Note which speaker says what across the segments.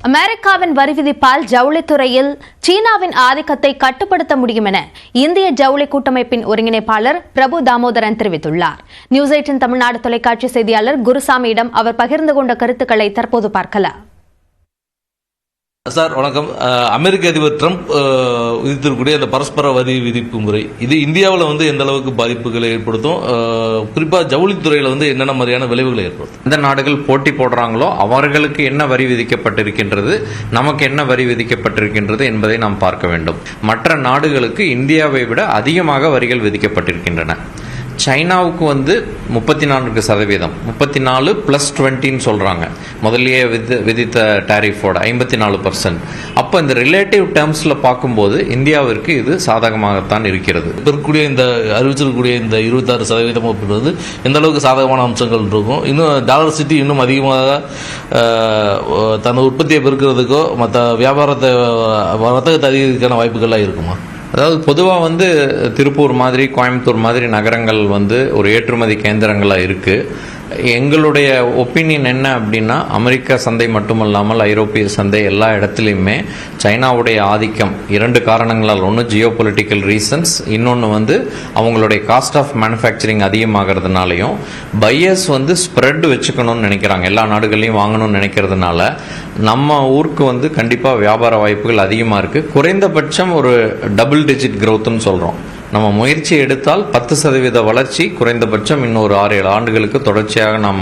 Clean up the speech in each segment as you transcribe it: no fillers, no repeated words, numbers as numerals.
Speaker 1: அமெரிக்காவின் வரி விதிப்பால் ஜவுளித்துறையில் சீனாவின் ஆதிக்கத்தை கட்டுப்படுத்த முடியும் என இந்திய ஜவுளி கூட்டமைப்பின் ஒருங்கிணைப்பாளர் பிரபு தாமோதரன் தெரிவித்துள்ளார். நியூஸ் 18 தமிழ்நாடு தொலைக்காட்சி செய்தியாளர் குருசாமியிடம் அவர் பகிர்ந்து கொண்ட கருத்துக்களை தற்போது பார்க்கலாம்.
Speaker 2: சார் வணக்கம். அமெரிக்க அதிபர் ட்ரம்ப் விதித்திருக்கக்கூடிய அந்த பரஸ்பர வரி விதிப்பு முறை இது இந்தியாவில் எந்த அளவுக்கு பாதிப்புகளை ஏற்படுத்தும், குறிப்பாக ஜவுளித்துறையில் என்னென்ன மாதிரியான விளைவுகளை ஏற்படுத்தும்?
Speaker 3: எந்த நாடுகள் போட்டி போடுறாங்களோ அவர்களுக்கு என்ன வரி விதிக்கப்பட்டிருக்கின்றது, நமக்கு என்ன வரி விதிக்கப்பட்டிருக்கின்றது என்பதை நாம் பார்க்க வேண்டும். மற்ற நாடுகளுக்கு இந்தியாவை விட அதிகமாக வரிகள் விதிக்கப்பட்டிருக்கின்றன. சைனாவுக்கு 34%, 34 + 20 சொல்றாங்க. முதல்லயே விதித்த டாரிஃபோட 54%. அப்போ இந்த ரிலேட்டிவ் டேர்ம்ஸ்ல பார்க்கும்போது இந்தியாவிற்கு இது சாதகமாகத்தான் இருக்கிறது.
Speaker 2: இந்த அறிவிச்சிருக்கக்கூடிய இந்த 26% அப்படின்றது எந்த அளவுக்கு சாதகமான அம்சங்கள் இருக்கும்? இன்னும் டாலர் சிட்டி இன்னும் அதிகமாக தன் உற்பத்தியை பெருக்கிறதுக்கோ மற்ற வியாபாரத்தை வர்த்தகத்தை அதிகரிக்கான வாய்ப்புகள்லாம் இருக்குமா?
Speaker 3: அதாவது பொதுவாக திருப்பூர் மாதிரி கோயம்புத்தூர் மாதிரி நகரங்கள் ஒரு ஏற்றுமதி கேந்திரங்களாக இருக்குது. எங்களுடைய ஒப்பீனியன் என்ன அப்படின்னா, அமெரிக்க சந்தை மட்டுமல்லாமல் ஐரோப்பிய சந்தை எல்லா இடத்துலையுமே சைனாவுடைய ஆதிக்கம் 2 காரணங்களால், ஒன்று ஜியோ பொலிட்டிக்கல் ரீசன்ஸ், இன்னொன்று அவங்களுடைய காஸ்ட் ஆஃப் மேனுஃபேக்சரிங் அதிகமாகிறதுனாலையும் பையர்ஸ் ஸ்ப்ரெட் வச்சுக்கணும்னு நினைக்கிறாங்க, எல்லா நாடுகளையும் வாங்கணும்னு நினைக்கிறதுனால நம்ம ஊருக்கு கண்டிப்பாக வியாபார வாய்ப்புகள் அதிகமாக இருக்குது. குறைந்தபட்சம் ஒரு டபுள் டிஜிட் growthன்னு சொல்கிறோம். நம்ம முயற்சி எடுத்தால் 10% வளர்ச்சி குறைந்தபட்சம் இன்னொரு 6-7 ஆண்டுகளுக்கு தொடர்ச்சியாக நாம்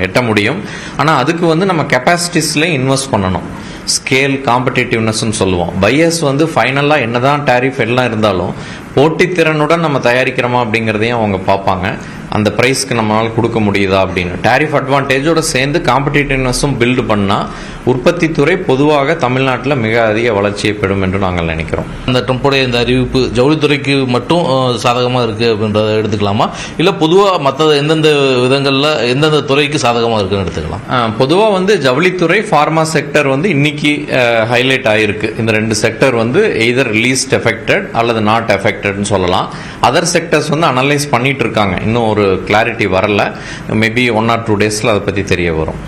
Speaker 3: எட்ட முடியும். ஆனால் அதுக்கு நம்ம கெப்பாசிட்டிஸ்ல இன்வெஸ்ட் பண்ணணும். ஸ்கேல் காம்படிட்டிவ்னஸ்ன்னு சொல்லுவோம். பையர்ஸ் ஃபைனலாக என்னதான் டாரிஃப் எல்லாம் இருந்தாலும் போட்டித்திறனுடன் நம்ம தயாரிக்கிறோமா அப்படிங்கிறதையும் அவங்க பார்ப்பாங்க. அந்த ப்ரைஸ்க்கு நம்மளால் கொடுக்க முடியுதா அப்படின்னு. டாரிஃப் அட்வான்டேஜோட சேர்ந்து காம்படிட்டிவ்னஸும் பில்டு பண்ணால் உற்பத்தி துறை பொதுவாக தமிழ்நாட்டில் மிக அதிக வளர்ச்சியை பெறும் என்று நாங்கள் நினைக்கிறோம்.
Speaker 2: அந்த ட்ரம்ப்புடைய இந்த அறிவிப்பு ஜவுளித்துறைக்கு மட்டும் சாதகமாக இருக்குது அப்படின்றத எடுத்துக்கலாமா, இல்லை பொதுவாக மற்ற எந்தெந்த விதங்களில் எந்தெந்த துறைக்கு சாதகமாக இருக்குன்னு எடுத்துக்கலாம்?
Speaker 3: பொதுவாக ஜவுளித்துறை, ஃபார்மா செக்டர் இன்னைக்கு ஹைலைட் ஆகிருக்கு. இந்த 2 செக்டர் எய்தர் லீஸ்ட் எஃபெக்டட் அல்லது நாட் எஃபெக்டட்னு சொல்லலாம். அதர் செக்டர்ஸ் அனலைஸ் பண்ணிட்டு இருக்காங்க. இன்னும் ஒரு கிளாரிட்டி வரல. மேபி 1 or 2 daysல அதை பற்றி தெரிய வரும்.